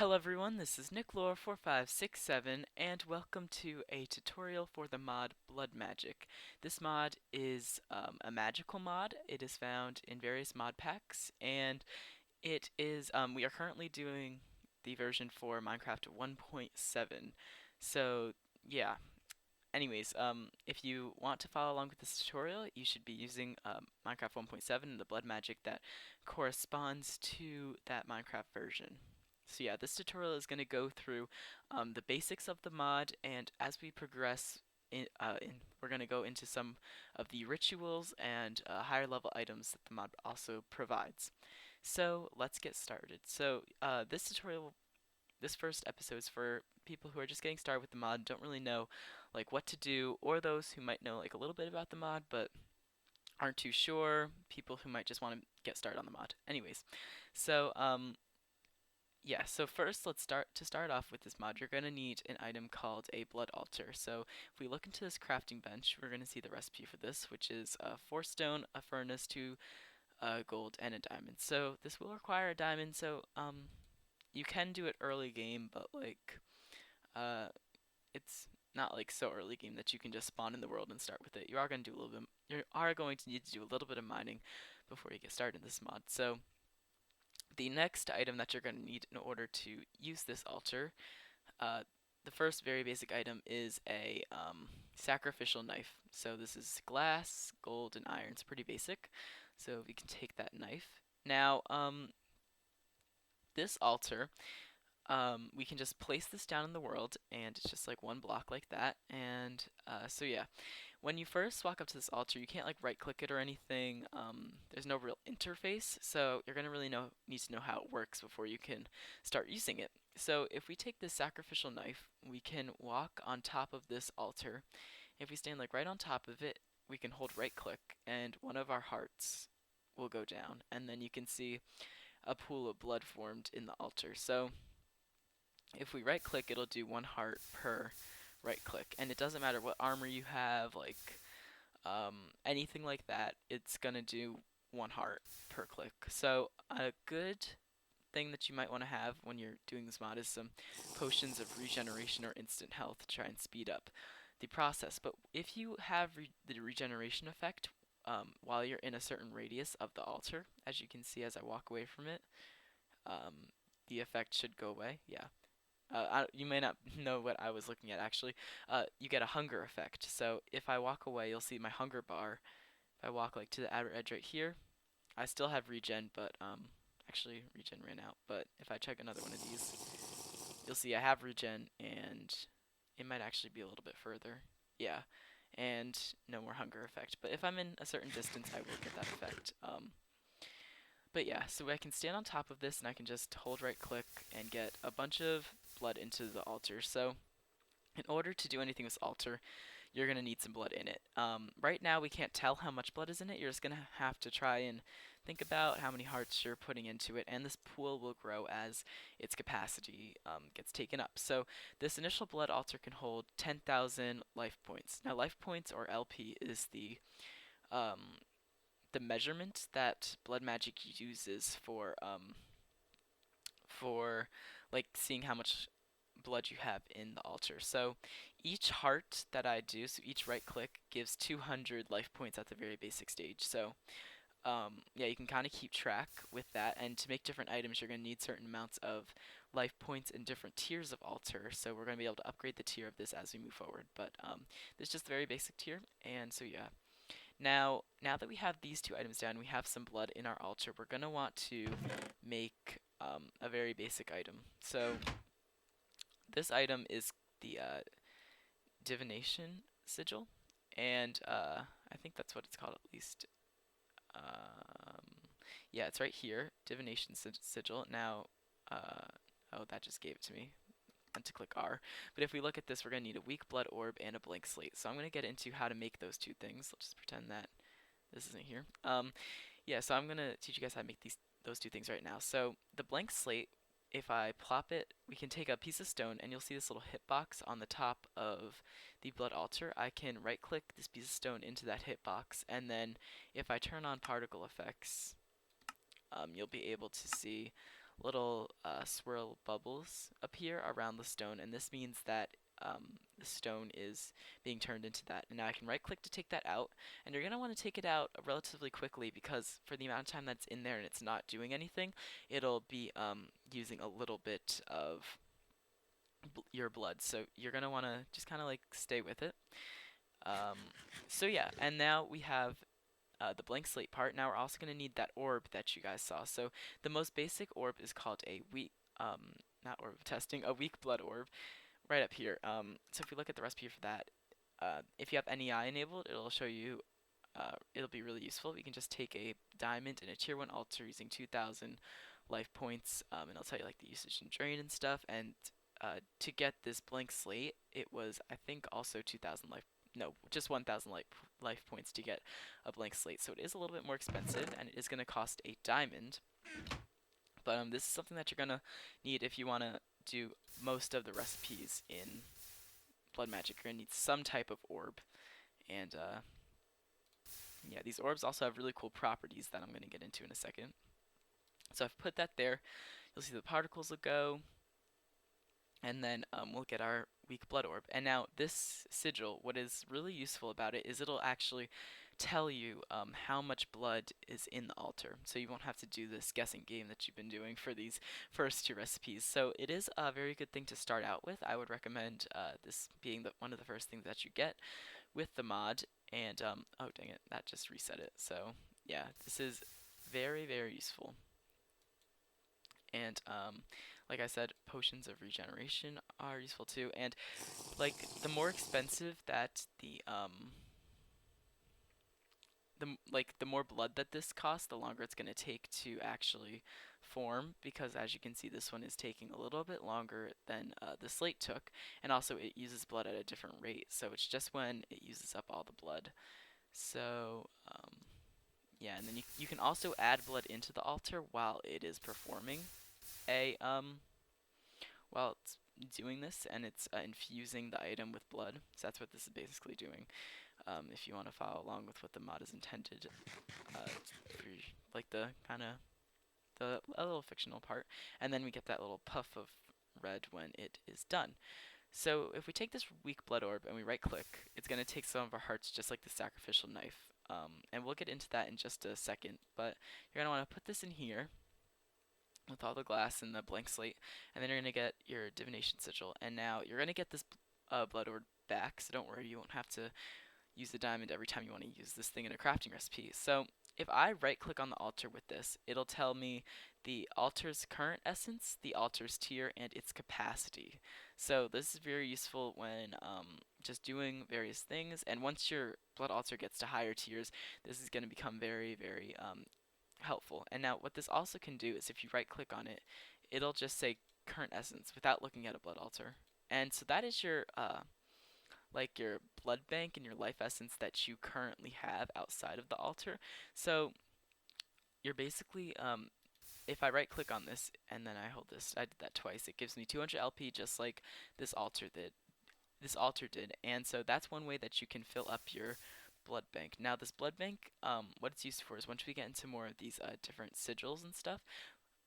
Hello everyone, this is Nicklore4567 and welcome to a tutorial for the mod Blood Magic. This mod is a magical mod. It is found in various mod packs and we are currently doing the version for Minecraft 1.7. So yeah, anyways, if you want to follow along with this tutorial, you should be using Minecraft 1.7 and the blood magic that corresponds to that Minecraft version. So yeah, this tutorial is going to go through the basics of the mod, and as we progress, we're going to go into some of the rituals and higher level items that the mod also provides. So let's get started. So this first episode is for people who are just getting started with the mod, don't really know like what to do, or those who might know like a little bit about the mod but aren't too sure, people who might just want to get started on the mod. Anyways, so yeah, so first let's start off with this mod. You're going to need an item called a blood altar. So if we look into this crafting bench, we're going to see the recipe for this, which is 4 stone, a furnace, 2 gold, and a diamond. So this will require a diamond, so you can do it early game, but like uh, it's not like so early game that you can just spawn in the world and start with it. You are going to do a little bit. You are going to need to do a little bit of mining before you get started in this mod. So the next item that you're going to need in order to use this altar, uh, the first very basic item is a sacrificial knife. So this is glass, gold, and iron. It's pretty basic. So we can take that knife. Now, this altar, we can just place this down in the world, and it's just like one block like that. And so yeah, when you first walk up to this altar, you can't like right click it or anything. There's no real interface, so you're gonna really need to know how it works before you can start using it. So if we take this sacrificial knife, we can walk on top of this altar. If we stand like right on top of it, we can hold right click, and one of our hearts will go down, and then you can see a pool of blood formed in the altar. So if we right click, it'll do 1 heart per right click, and it doesn't matter what armor you have, like anything like that, it's gonna do 1 heart per click. So a good thing that you might want to have when you're doing this mod is some potions of regeneration or instant health to try and speed up the process. But if you have the regeneration effect while you're in a certain radius of the altar, as you can see as I walk away from it, the effect should go away. Yeah. You may not know what I was looking at actually. You get a hunger effect. So if I walk away, you'll see my hunger bar. If I walk like to the outer edge right here, I still have regen, but actually regen ran out. But if I check another one of these, you'll see I have regen, and it might actually be a little bit further. Yeah, and no more hunger effect. But if I'm in a certain distance, I will get that effect. But yeah, so I can stand on top of this and I can just hold right click and get a bunch of blood into the altar. So in order to do anything with this altar, you're going to need some blood in it. Right now we can't tell how much blood is in it. You're just going to have to try and think about how many hearts you're putting into it, and this pool will grow as its capacity gets taken up. So this initial blood altar can hold 10,000 life points. Now life points, or LP, is um, the measurement that blood magic uses for like seeing how much blood you have in the altar. So each heart that I do, so each right click gives 200 life points at the very basic stage. So yeah, you can kind of keep track with that, and to make different items you're going to need certain amounts of life points in different tiers of altar, so we're going to be able to upgrade the tier of this as we move forward, but this is just the very basic tier. And so yeah, now that we have these 2 items down, we have some blood in our altar, we're going to want to make a very basic item. So this item is the divination sigil, and I think that's what it's called at least. Um, yeah, it's right here, divination sigil. Now, oh, that just gave it to me. And to click R. But if we look at this, we're going to need a weak blood orb and a blank slate. So I'm going to get into how to make those 2 things. Let's just pretend that this isn't here. Yeah, so I'm going to teach you guys how to make those 2 things right now. So the blank slate, if I plop it, we can take a piece of stone, and you'll see this little hitbox on the top of the blood altar. I can right click this piece of stone into that hitbox, and then if I turn on particle effects, you'll be able to see little swirl bubbles appear around the stone, and this means that the stone is being turned into that. And now I can right click to take that out, and you're going to want to take it out relatively quickly because for the amount of time that's in there and it's not doing anything, it'll be using a little bit of your blood. So you're going to want to just kind of like stay with it. Um, so yeah, and now we have the blank slate part. Now we're also going to need that orb that you guys saw. So the most basic orb is called a weak, not orb of testing, a weak blood orb, right up here. So if we look at the recipe for that, if you have NEI enabled, it'll show you, it'll be really useful. You can just take a diamond and a tier 1 altar using 2,000 life points, and I'll tell you like the usage and drain and stuff. And to get this blank slate, it was, I think, also 2,000 life, no, just 1,000 life points to get a blank slate. So it is a little bit more expensive, and it is going to cost a diamond. But this is something that you're going to need if you want to do most of the recipes in blood magic. You're going to need some type of orb. And yeah, these orbs also have really cool properties that I'm going to get into in a second. So I've put that there. You'll see the particles will go. And then we'll get our weak blood orb. And now this sigil, what is really useful about it is it'll actually tell you how much blood is in the altar. So you won't have to do this guessing game that you've been doing for these first two recipes. So it is a very good thing to start out with. I would recommend this being one of the first things that you get with the mod. And, oh dang it, that just reset it. So yeah, this is very, very useful. And like I said, potions of regeneration are useful too. And like the more expensive that the more blood that this costs, the longer it's going to take to actually form, because as you can see, this one is taking a little bit longer than the slate took, and also it uses blood at a different rate, so it's just when it uses up all the blood. So yeah, and then you can also add blood into the altar while it is performing a while it's doing this, and it's infusing the item with blood. So that's what this is basically doing. If you want to follow along with what the mod is intended, for like the kind of a little fictional part, and then we get that little puff of red when it is done. So if we take this weak blood orb and we right click, it's going to take some of our hearts just like the sacrificial knife. And we'll get into that in just a second, but you're going to want to put this in here with all the glass and the blank slate, and then you're going to get your divination sigil, and now you're going to get this blood orb back, so don't worry, you won't have to use the diamond every time you want to use this thing in a crafting recipe. So if I right click on the altar with this, it'll tell me the altar's current essence, the altar's tier, and its capacity. So this is very useful when just doing various things, and once your blood altar gets to higher tiers, this is going to become very, very helpful. And now what this also can do is if you right click on it, it'll just say current essence without looking at a blood altar. And so that is your like your blood bank and your life essence that you currently have outside of the altar. So you're basically if I right click on this and then I hold this, I did that twice, it gives me 200 LP just like this altar did. And so that's one way that you can fill up your blood bank. Now this blood bank, what it's used for is once we get into more of these different sigils and stuff,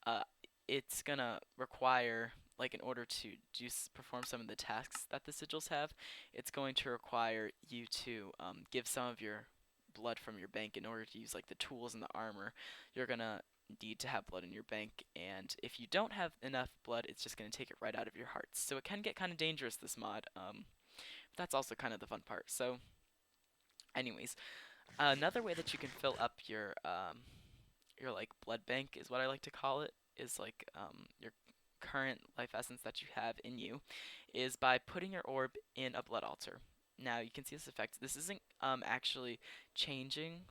uh, it's gonna require, like, in order to perform some of the tasks that the sigils have, it's going to require you to give some of your blood from your bank in order to use like the tools and the armor. You're gonna need to have blood in your bank, and if you don't have enough blood, it's just gonna take it right out of your hearts. So it can get kind of dangerous, this mod. But that's also kind of the fun part. So anyways, another way that you can fill up your like blood bank is what I like to call it, is like your current life essence that you have in you, is by putting your orb in a blood altar. Now you can see this effect. This isn't actually changing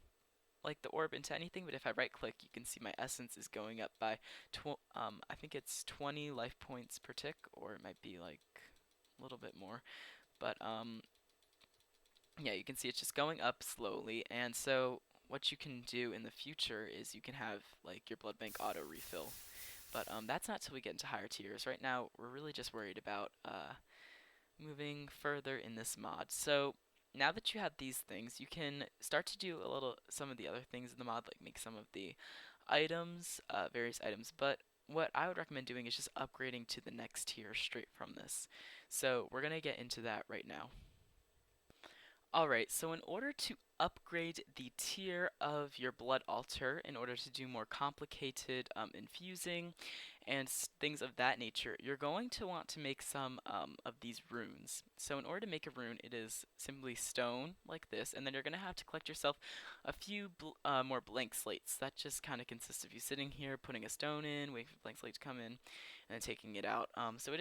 like the orb into anything, but if I right click, you can see my essence is going up by I think it's 20 life points per tick, or it might be like a little bit more, but yeah, you can see it's just going up slowly. And so what you can do in the future is you can have like your blood bank auto refill, but that's not till we get into higher tiers. Right now we're really just worried about moving further in this mod. So now that you have these things, you can start to do some of the other things in the mod, like make some of the items, various items. But what I would recommend doing is just upgrading to the next tier straight from this. So we're gonna get into that right now. Alright, so in order to upgrade the tier of your blood altar, in order to do more complicated infusing and things of that nature, you're going to want to make some of these runes. So in order to make a rune, it is simply stone like this, and then you're going to have to collect yourself a few more blank slates. That just kind of consists of you sitting here, putting a stone in, waiting for the blank slate to come in, and then taking it out. So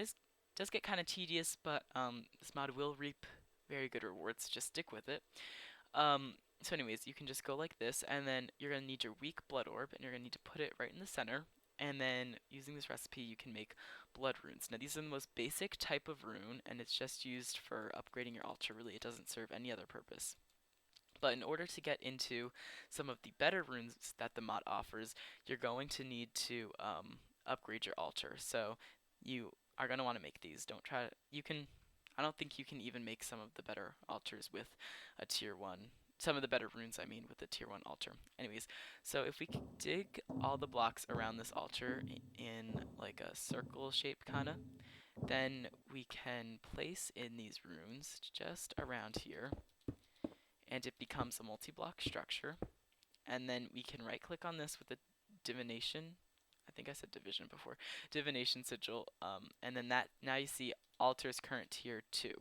does get kind of tedious, but this mod will reap very good rewards. Just stick with it. So anyways, you can just go like this, and then you're going to need your weak blood orb, and you're going to need to put it right in the center. And then using this recipe, you can make blood runes. Now these are the most basic type of rune, and it's just used for upgrading your altar. Really, it doesn't serve any other purpose. But in order to get into some of the better runes that the mod offers, you're going to need to upgrade your altar. So you are going to want to make these. Don't try to, you can, I don't think you can even make some of the better altars with a tier 1. Some of the better runes, I mean, with the tier 1 altar. Anyways, so if we dig all the blocks around this altar in like a circle shape kind of, then we can place in these runes just around here, and it becomes a multi-block structure. And then we can right click on this with the divination, I think I said division before, divination sigil, and then that, now you see altars current tier 2.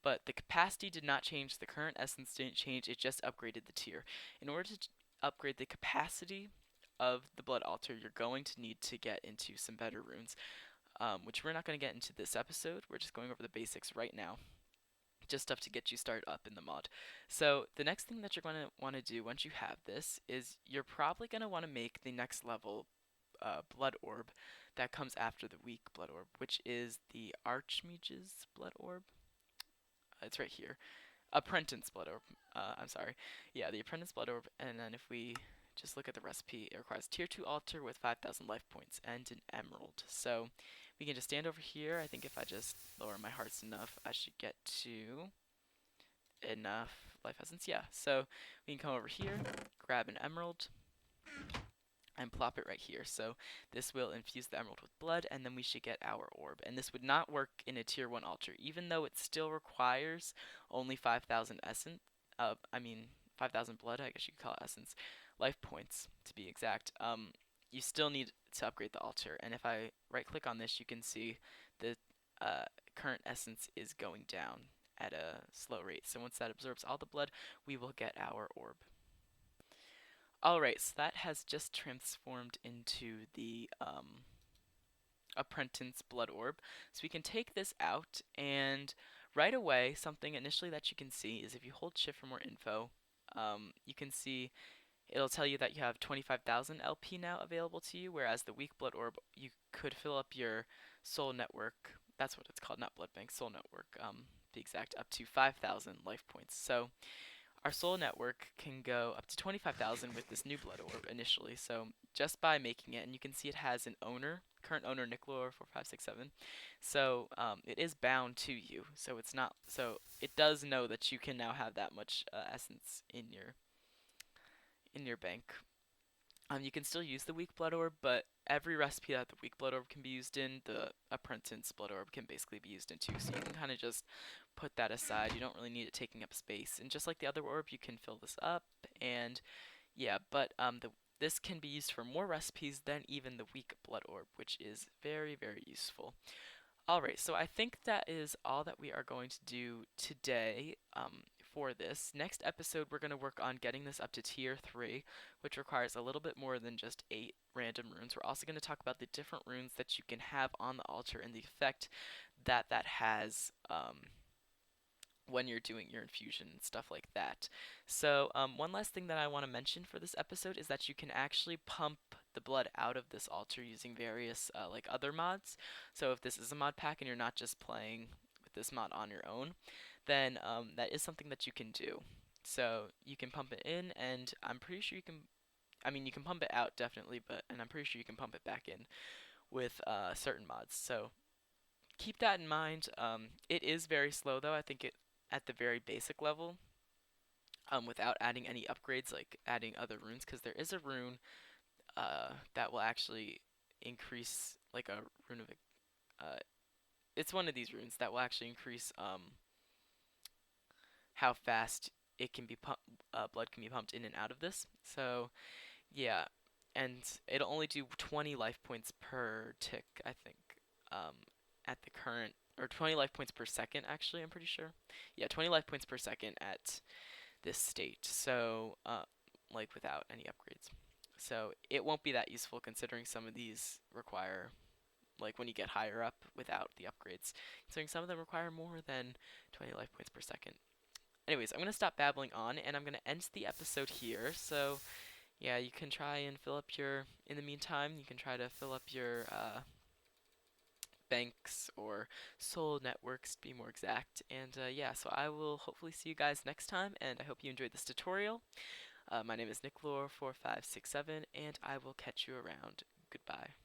But the capacity did not change, the current essence didn't change, it just upgraded the tier. In order to upgrade the capacity of the blood altar, you're going to need to get into some better runes, which we're not going to get into this episode. We're just going over the basics right now. Just stuff to get you started up in the mod. So the next thing that you're going to want to do once you have this is you're probably going to want to make the next level blood orb that comes after the weak blood orb, which is the Archmage's blood orb. It's right here. Apprentice blood orb. I'm sorry. Yeah, the apprentice blood orb. And then if we just look at the recipe, it requires tier 2 altar with 5,000 life points and an emerald. So we can just stand over here. I think if I just lower my hearts enough, I should get to enough life essence. Yeah, so we can come over here, grab an emerald, and plop it right here. So this will infuse the emerald with blood, and then we should get our orb. And this would not work in a tier 1 altar, even though it still requires only 5,000 essence. 5,000 blood, I guess you could call it essence, life points to be exact. You still need to upgrade the altar. And if I right click on this, you can see the current essence is going down at a slow rate. So once that absorbs all the blood, we will get our orb. Alright, so that has just transformed into the apprentice blood orb. So we can take this out, and right away, something initially that you can see is if you hold shift for more info, you can see it'll tell you that you have 25,000 LP now available to you, whereas the weak blood orb, you could fill up your soul network, that's what it's called, not blood bank, soul network, to be exact, up to 5,000 life points. So our soul network can go up to 25,000 with this new blood orb initially. So just by making it, and you can see it has an owner, current owner Nicklor4567. So it is bound to you. So it's not. So it does know that you can now have that much essence in your bank. You can still use the weak blood orb, but every recipe that the weak blood orb can be used in, the apprentice blood orb can basically be used in too. So you can kind of just put that aside. You don't really need it taking up space. And just like the other orb, you can fill this up. And yeah, but this can be used for more recipes than even the weak blood orb, which is very, very useful. Alright, so I think that is all that we are going to do today for this. Next episode, we're going to work on getting this up to tier 3, which requires a little bit more than just 8 random runes. We're also going to talk about the different runes that you can have on the altar and the effect that that has when you're doing your infusion and stuff like that. So one last thing that I want to mention for this episode is that you can actually pump the blood out of this altar using various like other mods. So if this is a mod pack and you're not just playing with this mod on your own, then that is something that you can do. So you can pump it in, and I'm pretty sure you can, I mean, you can pump it out definitely, and I'm pretty sure you can pump it back in with certain mods. So keep that in mind. It is very slow though. I think it at the very basic level, without adding any upgrades like adding other runes, because there is a rune that will actually increase like a rune of it's one of these runes that will actually increase how fast it can be blood can be pumped in and out of this. So yeah, and it'll only do 20 life points per tick, I think, um, at the current, or 20 life points per second, actually, I'm pretty sure. Yeah, 20 life points per second at this state, so, like, without any upgrades. So it won't be that useful considering some of these require, like, when you get higher up without the upgrades, considering some of them require more than 20 life points per second. Anyways, I'm going to stop babbling on, and I'm going to end the episode here, so yeah, you can try and fill up your, in the meantime, you can try to fill up your banks or soul networks to be more exact. And yeah, so I will hopefully see you guys next time, and I hope you enjoyed this tutorial. My name is NickLore4567, and I will catch you around. Goodbye.